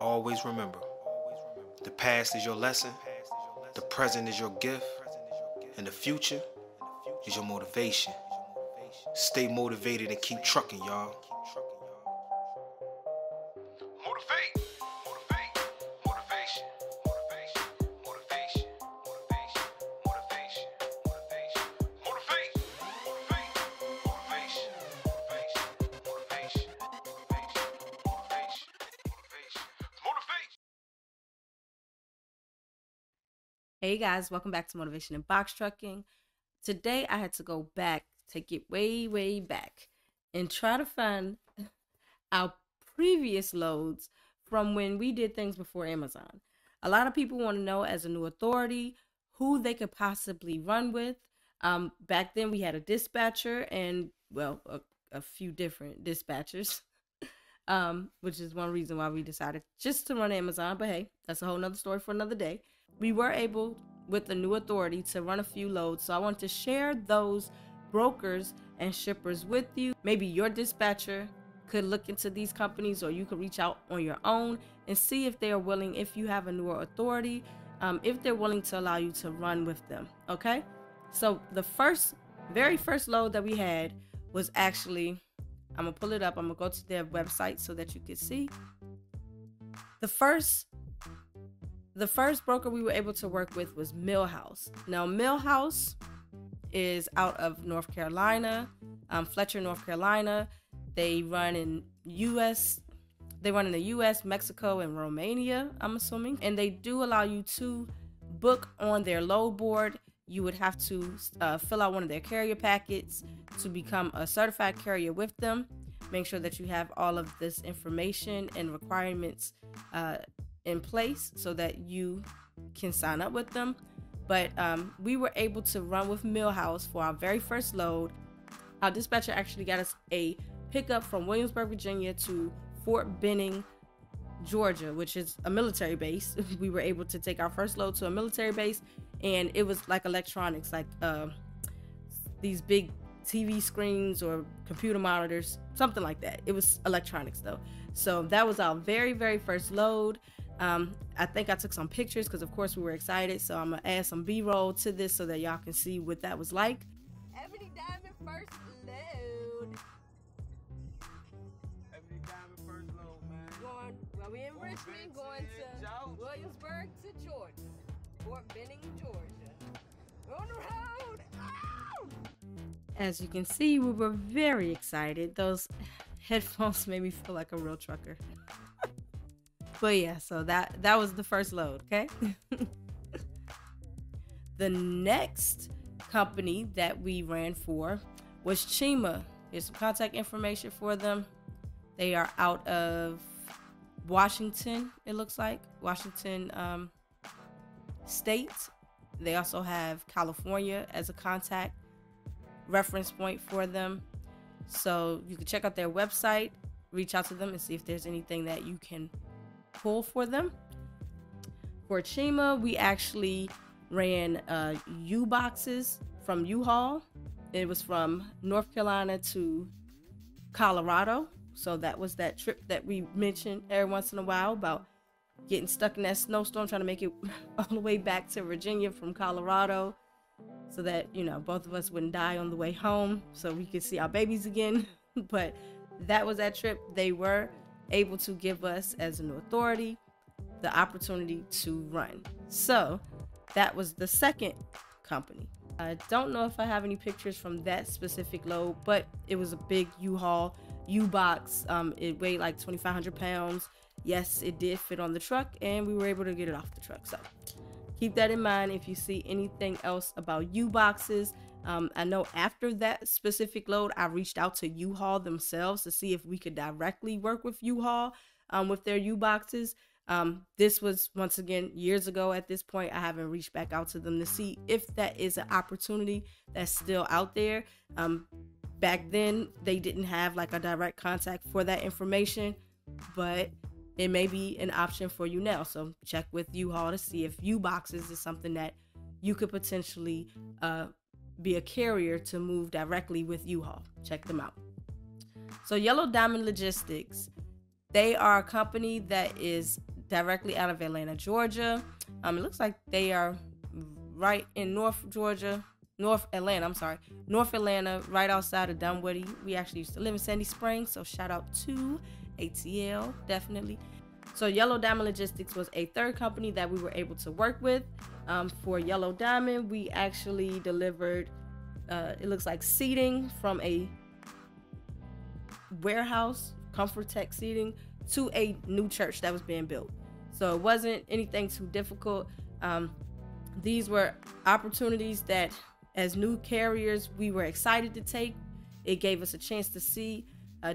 Always remember, the past is your lesson, the present is your gift, and the future is your motivation. Stay motivated and keep trucking, y'all. Motivate, motivate, motivation, motivation, motivation, motivation, motivation, motivation, motivate, motivate, motivation, motivation, motivation, motivation, motivation, motivate. Hey guys, welcome back to Motivation and Box Trucking. Today I had to go back, take it way back, and try to find our previous loads from when we did things before Amazon. A lot of people want to know, as a new authority, who they could possibly run with. Back then we had a dispatcher and, well, a few different dispatchers, which is one reason why we decided just to run Amazon. But hey, that's a whole nother story for another day. We were able, with the new authority, to run a few loads. So I want to share those brokers and shippers with you. Maybe your dispatcher could look into these companies, or you could reach out on your own and see if they are willing, if you have a newer authority, if they're willing to allow you to run with them. Okay. So the very first load that we had was actually, I'm gonna pull it up. I'm gonna go to their website so that you can see. The first broker we were able to work with was Millhouse. Now, Millhouse is out of North Carolina, Fletcher, North Carolina. They run in the US, Mexico, and Romania, I'm assuming. And they do allow you to book on their load board. You would have to fill out one of their carrier packets to become a certified carrier with them. Make sure that you have all of this information and requirements in place so that you can sign up with them. But we were able to run with Millhouse for our very first load. Our dispatcher actually got us a pickup from Williamsburg, Virginia to Fort Benning, Georgia, which is a military base. We were able to take our first load to a military base, and it was like electronics, like these big TV screens or computer monitors, something like that. It was electronics though. So that was our very first load. I think I took some pictures because of course we were excited. So I'm gonna add some B-roll to this so that y'all can see what that was like. Ebony Diamond first load. Ebony Diamond first load, man. We in Richmond, going to Williamsburg to Georgia. Fort Benning, Georgia. On the road. Ow! As you can see, we were very excited. Those headphones made me feel like a real trucker. But yeah, so that was the first load, okay? The next company that we ran for was Chima. Here's some contact information for them. They are out of Washington, it looks like. Washington State. They also have California as a contact reference point for them. So you can check out their website, reach out to them and see if there's anything that you can pull for them. For Chima, we actually ran U-boxes from U-Haul. It was from North Carolina to Colorado. So that was that trip that we mentioned every once in a while about getting stuck in that snowstorm, trying to make it all the way back to Virginia from Colorado so that, you know, both of us wouldn't die on the way home so we could see our babies again. But that was that trip. They were able to give us, as an authority, the opportunity to run. So that was the second company. I don't know if I have any pictures from that specific load, but it was a big U-Haul U-box. It weighed like 2,500 pounds. Yes, it did fit on the truck, and we were able to get it off the truck. So keep that in mind if you see anything else about U-boxes. I know after that specific load, I reached out to U-Haul themselves to see if we could directly work with U-Haul with their U-boxes. This was, once again, years ago at this point. I haven't reached back out to them to see if that is an opportunity that's still out there. Back then, they didn't have like a direct contact for that information, but it may be an option for you now. So check with U-Haul to see if U-boxes is something that you could potentially be a carrier to move directly with U-Haul. Check them out. So Yellow Diamond Logistics, They are a company that is directly out of Atlanta, Georgia. It looks like they are right in North Atlanta, right outside of Dunwoody. We actually used to live in Sandy Springs, so shout out to ATL, definitely. So Yellow Diamond Logistics was a third company that we were able to work with. For Yellow Diamond, we actually delivered, it looks like seating from a warehouse, Comfort Tech seating, to a new church that was being built. So it wasn't anything too difficult. These were opportunities that, as new carriers, we were excited to take. It gave us a chance to see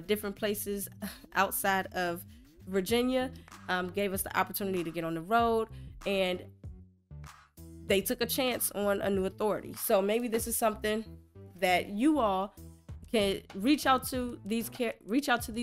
different places outside of Virginia, gave us the opportunity to get on the road, and they took a chance on a new authority. So maybe this is something that you all can reach out to these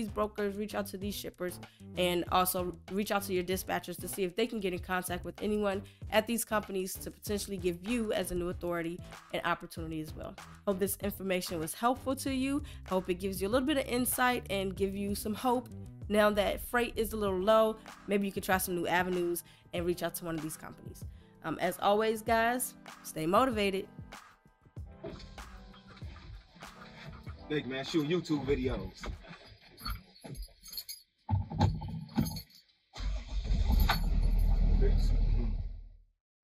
brokers, reach out to these shippers, and also reach out to your dispatchers to see if they can get in contact with anyone at these companies to potentially give you, as a new authority, an opportunity as well. Hope this information was helpful to you. Hope it gives you a little bit of insight and give you some hope. Now that freight is a little low, maybe you could try some new avenues and reach out to one of these companies. As always, guys, stay motivated. Big man, shoot YouTube videos.